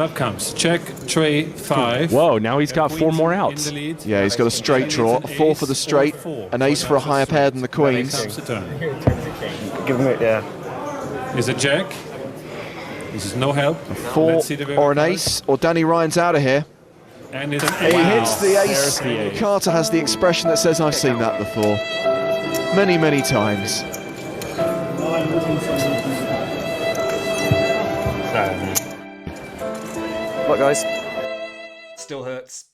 That comes. Check, tray, 5. Whoa, now he's got 4 more outs. In the lead. Yeah, he's got a straight draw, a 4 for the straight, an ace for a higher pair than the queens. Comes the turn. Give him it, yeah. Is a jack. This is no help. A 4 or an ace, or Danny Ryan's out of here. And it's He hits the ace. There's the ace. Carter has the expression that says, I've seen that before. Many, many times. Look, guys. Still hurts.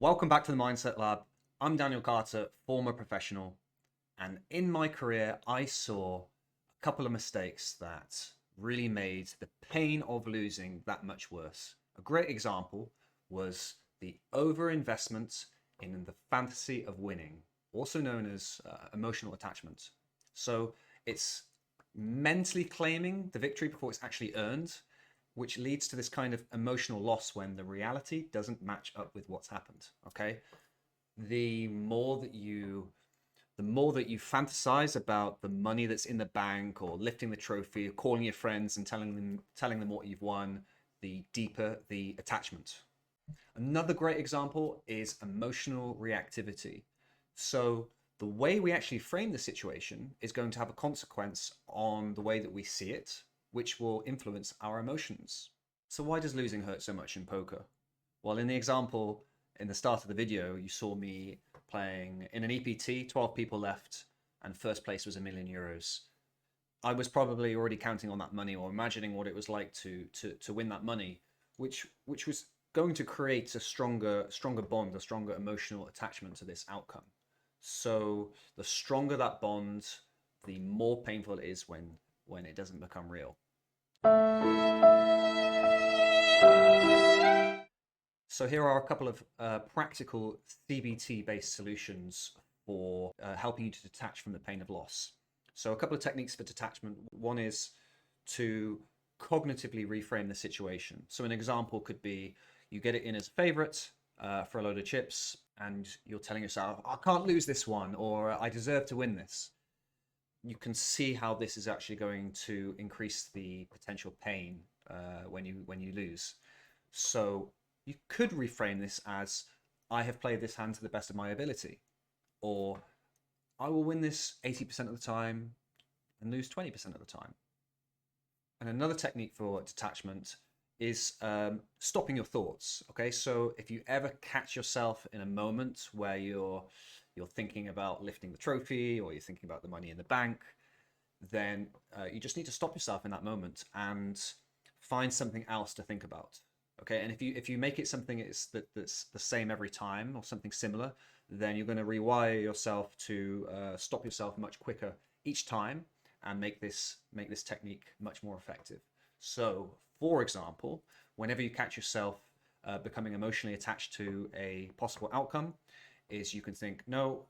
Welcome back to the Mindset Lab. I'm Daniel Carter, former professional, and in my career I saw a couple of mistakes that really made the pain of losing that much worse. A great example was the overinvestment in the fantasy of winning, also known as emotional attachment. So it's mentally claiming the victory before it's actually earned, which leads to this kind of emotional loss when the reality doesn't match up with what's happened. Okay, the more that you fantasize about the money that's in the bank, or lifting the trophy, or calling your friends and telling them what you've won, the deeper the attachment. Another great example is emotional reactivity. So the way we actually frame the situation is going to have a consequence on the way that we see it, which will influence our emotions. So why does losing hurt so much in poker? Well, in the example in the start of the video, you saw me playing in an EPT, 12 people left, and first place was €1,000,000. I was probably already counting on that money, or imagining what it was like to win that money, which was going to create a stronger bond, a stronger emotional attachment to this outcome. So the stronger that bond, the more painful it is when it doesn't become real. So here are a couple of practical CBT-based solutions for helping you to detach from the pain of loss. So a couple of techniques for detachment. One is to cognitively reframe the situation. So an example could be, you get it in as a favorite for a load of chips, and you're telling yourself, I can't lose this one, or I deserve to win this. You can see how this is actually going to increase the potential pain when you lose. So you could reframe this as, I have played this hand to the best of my ability, or I will win this 80% of the time and lose 20% of the time. And another technique for detachment is stopping your thoughts. Okay, so if you ever catch yourself in a moment where you're thinking about lifting the trophy, or you're thinking about the money in the bank, then you just need to stop yourself in that moment and find something else to think about. Okay, and if you make it something that's the same every time, or something similar, then you're going to rewire yourself to stop yourself much quicker each time, and make this technique much more effective. So, for example, whenever you catch yourself becoming emotionally attached to a possible outcome, is you can think, no,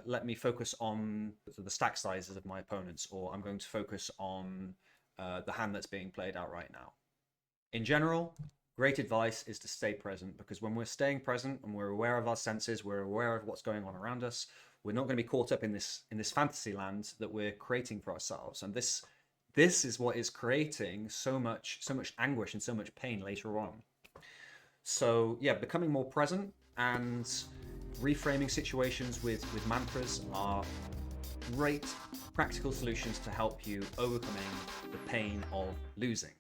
let me focus on the stack sizes of my opponents, or I'm going to focus on the hand that's being played out right now. In general, great advice is to stay present, because when we're staying present and we're aware of our senses, we're aware of what's going on around us, we're not going to be caught up in this fantasy land that we're creating for ourselves. And this is what is creating so much anguish and so much pain later on. So yeah, becoming more present and reframing situations with mantras are great practical solutions to help you overcoming the pain of losing.